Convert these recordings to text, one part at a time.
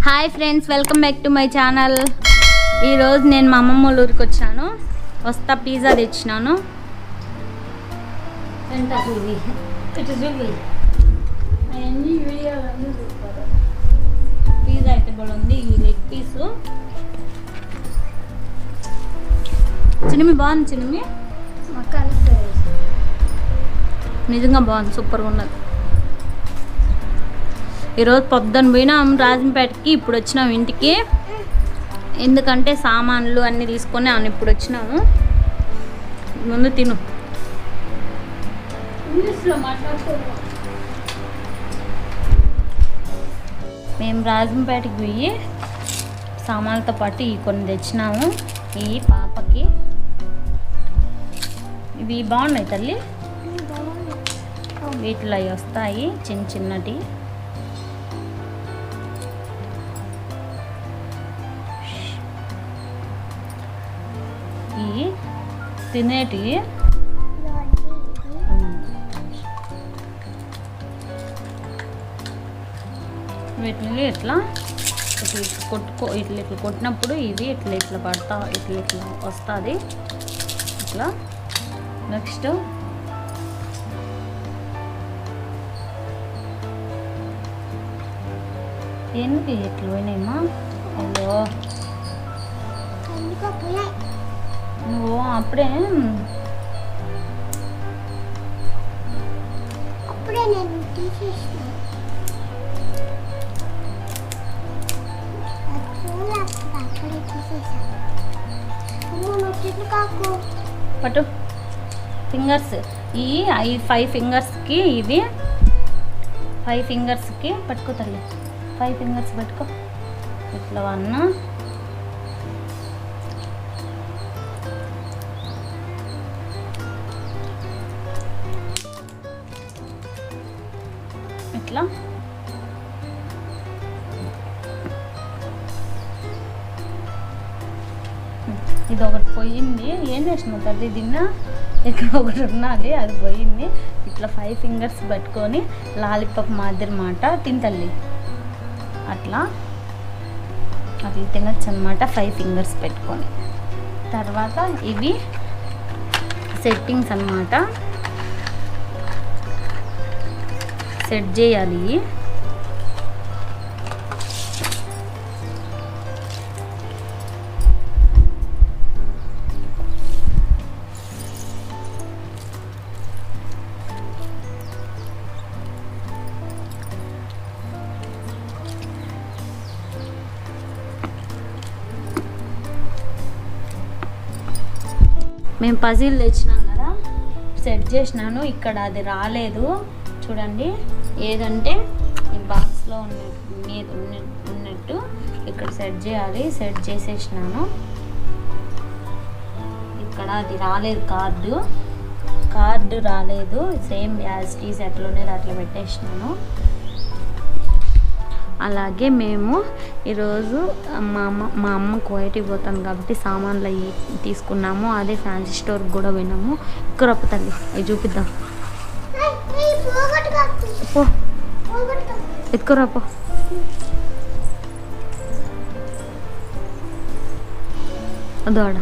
Hi friends, welcome back to my channel. ఈరోజు నేను మా అమ్మమ్మ వాళ్ళ ఊరికి వచ్చాను. వస్తా పిజ్జా తెచ్చినాను. పిజ్జా అయితే బాగుంది. ఈ లెగ్ పీసు చిన్నమి బాగుంది. చిన్నమి నిజంగా బాగుంది, సూపర్గా ఉన్నది. ఈరోజు పొద్దున్న పోయినాం రాజంపేటకి, ఇప్పుడు వచ్చినాం ఇంటికి. ఎందుకంటే సామాన్లు అన్నీ తీసుకొని అవును ఇప్పుడు వచ్చినాము. ముందు తిను. మేము రాజంపేటకి పోయి సామాన్లతో పాటు ఈ కొన్ని తెచ్చినాము. ఈ పాపకి ఇవి బాగున్నాయి తల్లి. వీటిలో అవి వస్తాయి చిన్న చిన్నటి. ఈ తినేటివి వీటిని ఇట్లా ఇట్లా కొట్టినప్పుడు ఇది ఇట్లా పడతా ఇట్లా వస్తుంది ఇట్లా. నెక్స్ట్ ఎందుకు ఇట్లా పోయినాయమ్మా? అయ్యో నువ్వు అప్పుడే నేను తీసేసిన పట్టు ఫింగర్స్. ఈ 5 ఫింగర్స్కి ఇవి 5 ఫింగర్స్కి పట్టుకో తల్లి. 5 ఫింగర్స్ పట్టుకో. ఇట్లా 1 ఇట్లా ఇది ఒకటి పోయింది. ఏం చేసినావు తల్లి? దీన్న ఇక్కడ ఒకటి ఉన్నది, అది పోయింది. ఇట్లా 5 ఫింగర్స్ పెట్టుకొని లాలీపాప్ మాదిరి మాట తింటల్లి. అట్లా తినచ్చు అనమాట 5 ఫింగర్స్ పెట్టుకొని. తర్వాత ఇవి సెట్టింగ్స్ అన్నమాట, సెట్ చేయాలి. మేము పజిల్ తెచ్చినాం కదా, సెట్ చేసినాను. ఇక్కడ అది రాలేదు చూడండి. ఏదంటే ఈ బాక్స్లో ఉన్నట్టు ఇక్కడ సెట్ చేయాలి. సెట్ చేసేసినాను. ఇక్కడ అది రాలేదు, కార్డు రాలేదు. సేమ్ యాజ్ టీస్ ఎట్లా ఉండేది అట్లా పెట్టేసినాను. అలాగే మేము ఈరోజు మా అమ్మ కోయటికి పోతాను కాబట్టి సామాన్లు అవి తీసుకున్నాము. అదే ఫ్యాన్సీ స్టోర్కి కూడా పోయినాము. ఎక్కువ తల్లి అవి చూపిద్దాం. పో ఎత్తుకురాపో. అదోడ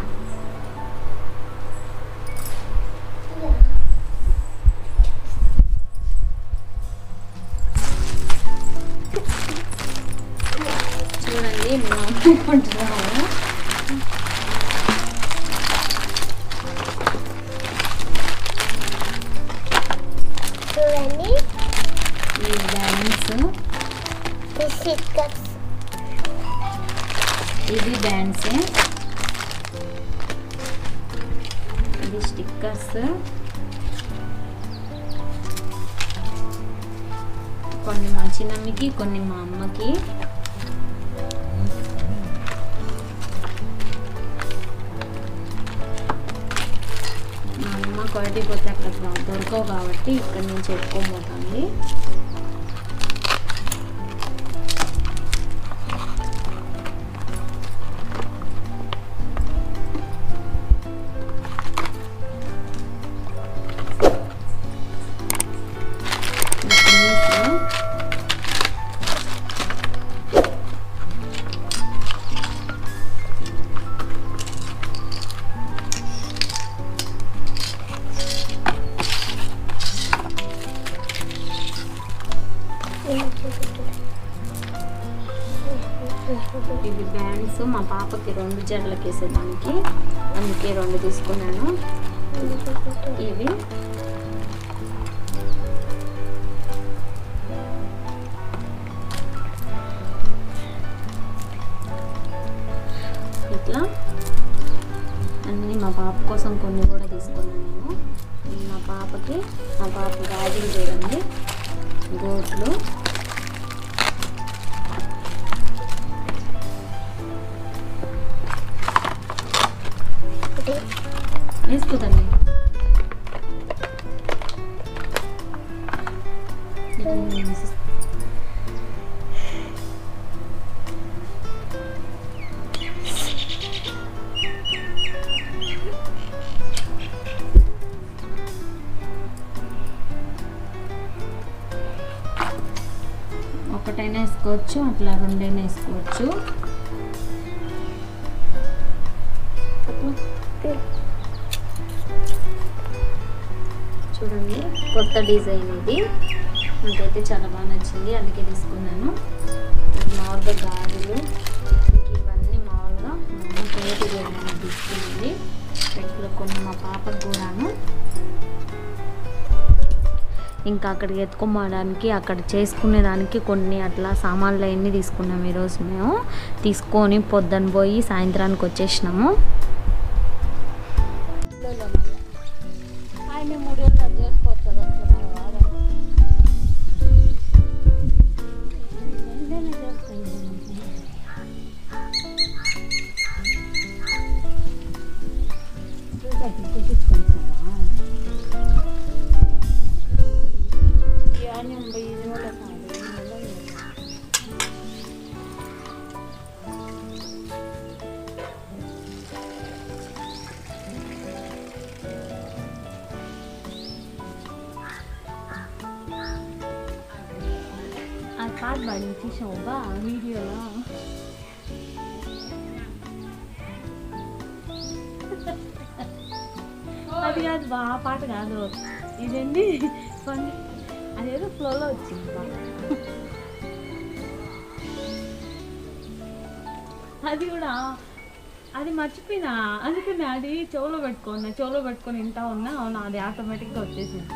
చూడండి మేము అమ్ముకుంటున్నాము. ఈ బ్యాండ్స్, ఇది బ్యాండ్స్, ఇది స్టిక్కర్స్. కొన్ని మా చిన్నమ్మకి, కొన్ని మా అమ్మకి. మా అమ్మ క్వాలిటీ పోతే అక్కడ దొరకవు కాబట్టి ఇక్కడ నుంచి ఎత్తుకోబోతుంది. ఇవి బ్యాండ్స్ మా పాపకి 2 జడలకు వేసేదానికి, అందుకే 2 తీసుకున్నాను. ఇవి ఇట్లా అన్నీ మా పాప కోసం కొన్ని కూడా తీసుకున్నాను నేను. మా పాప గాజులు చూడండి, గోట్లు, వేసుకుదండి. ఒకటైనా వేసుకోవచ్చు, అట్లా 2 అయినా వేసుకోవచ్చు. చూడండి కొత్త డిజైన్ ఇది, నాకైతే చాలా బాగా నచ్చింది, అందుకే తీసుకున్నాను. మామూలుగా గాజులు ఇవన్నీ మామూలుగా మా అమ్మ తోటి ఏమైనా తీసుకున్నది, పెట్టులో కొన్ని మా పాపకు కూడాను. ఇంకా అక్కడికి ఎత్తుకోమడానికి అక్కడ చేసుకునేదానికి కొన్ని అట్లా సామాన్లు అవన్నీ తీసుకున్నాము. ఈరోజు మేము తీసుకొని పొద్దున పోయి సాయంత్రానికి వచ్చేసినాము. పాట పాడి తీసావుగా వీడియోలో. అది కాదు బా, ఆ పాట కాదు, ఇదండి అదేదో ఫ్లోలో వచ్చింది. అది కూడా అది మర్చిపోయినా, అందుకని అది చెవులో పెట్టుకొని వింటా ఉన్నా. అవునా, అది ఆటోమేటిక్గా వచ్చేసింది.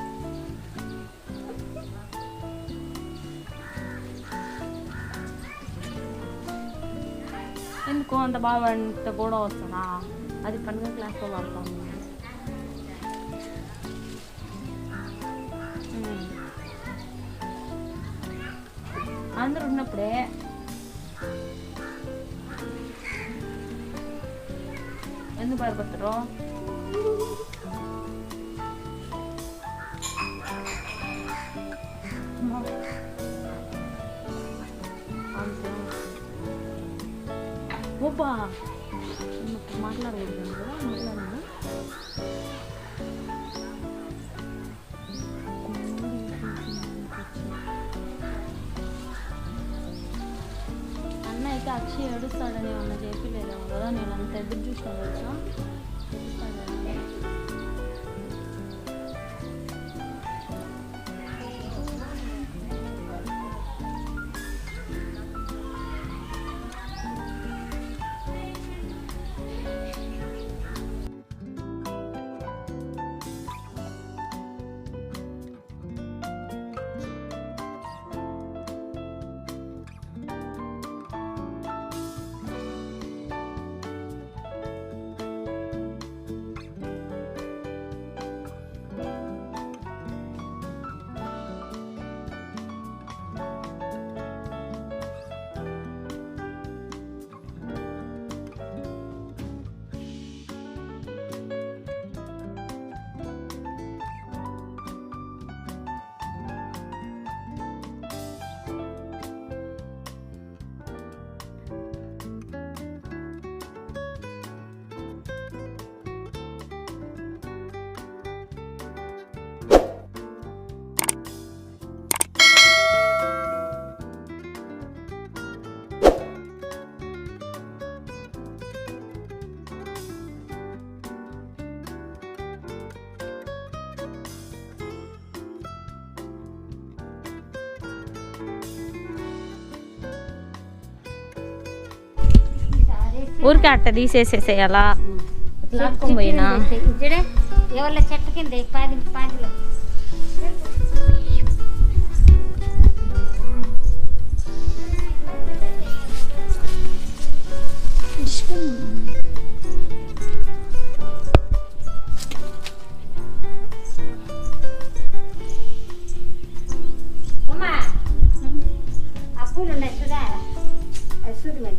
ఎందుకు అంత బాగా అంత కూడా వస్తుందా, అది పండుగ క్లాస్లో వాడుతూ ఉన్నాను. అందరూ ఉన్నప్పుడే ఎందుకు భయపడతారు? ఓబ్బా మాట్లాడకూడదు కదా, మాట్లాడను. అన్న అయితే అక్షయ్ ఏడుస్తాడని ఏమన్నా చెప్పలేదేమో కదా, నేను అంత ఎదురు చూసిన తెలుసా. ఊరికే అట్ట తీసేసేసేయాలా లాక్కొని పోయినా ఇక్కడే ఎవరి చెట్ల కింద పాదిలో అప్పులు ఉన్నాయి చూడా అది చూడు మరి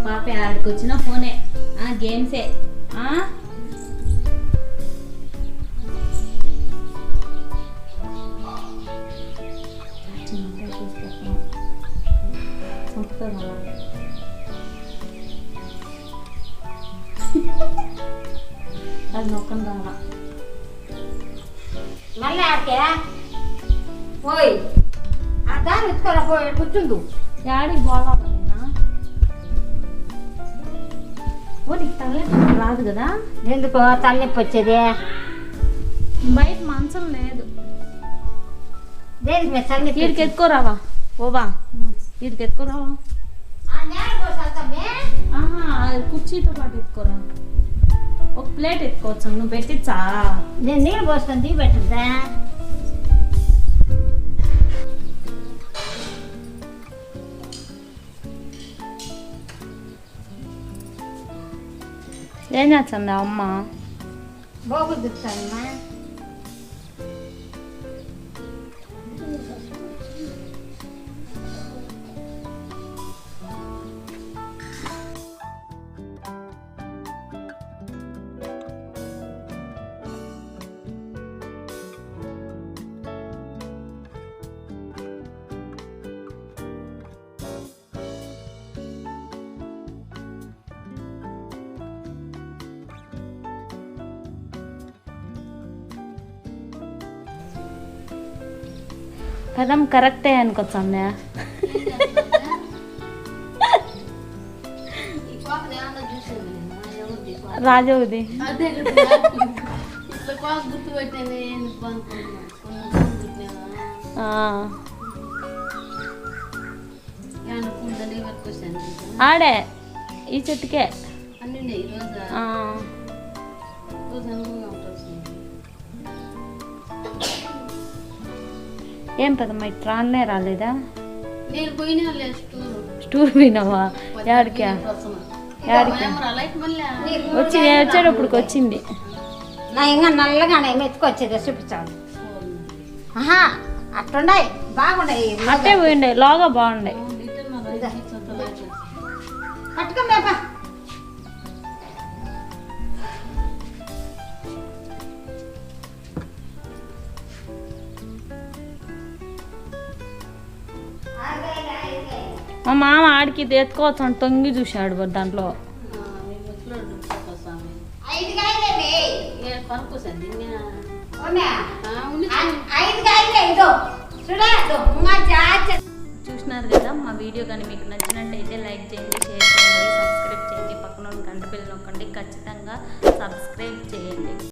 పాప ఆడికి వచ్చిన ఫోనే గేమ్సే అది నొక్కను రాలా మళ్ళీ ఆడికే పోయి ఆ దాన్ని ఎత్తుకోరా పోయి కూర్చుండు యాడికి పోవాలా నీకు తలనొప్పి రాదు కదా ఎందుకో తలనొప్పి వచ్చేది బయట మంచం లేదు దేనికి మీరు తలనొప్పి వీడికి ఎత్తుకోరావా ఓవా వీడికి ఎత్తుకోరావా కుర్చీతో పాటు ఎత్తుకోరా ఒక ప్లేట్ ఎత్తుకోవచ్చు నువ్వు పెట్టించా నేను నీళ్ళు పోసుకొని దిగి పెట్టిద్దా ఏం చేస్తుంది అమ్మ బోగులు దిగుతానమ్మా పదం కరెక్టే అనుకోవచ్చండి రాజవుది ఆడే ఈ చెట్టుకే ఏం పెద్దమ్మ ఇటు రానే రాలేదా స్టూర్ పోయినావా యాడికా వచ్చి నేను వచ్చేటప్పటికి వచ్చింది నా ఇంకా నల్లగానే మెత్తుకొచ్చేది చూపించాలి అట్లుండాయి బాగున్నాయి అట్టే పోయిండే లోగా బాగుండే పట్టుకోమేపా మా మామ ఆడికి ఎత్తుకోవచ్చు అని తొంగి చూశాడు దాంట్లో చూసినారు కదా మా వీడియో కానీ మీకు నచ్చినట్టయితే లైక్ చేయండి, షేర్ చేయండి, సబ్స్క్రైబ్ చేయండి, పక్కన గంట బిల్ నొక్కండి. ఖచ్చితంగా సబ్స్క్రైబ్ చేయండి.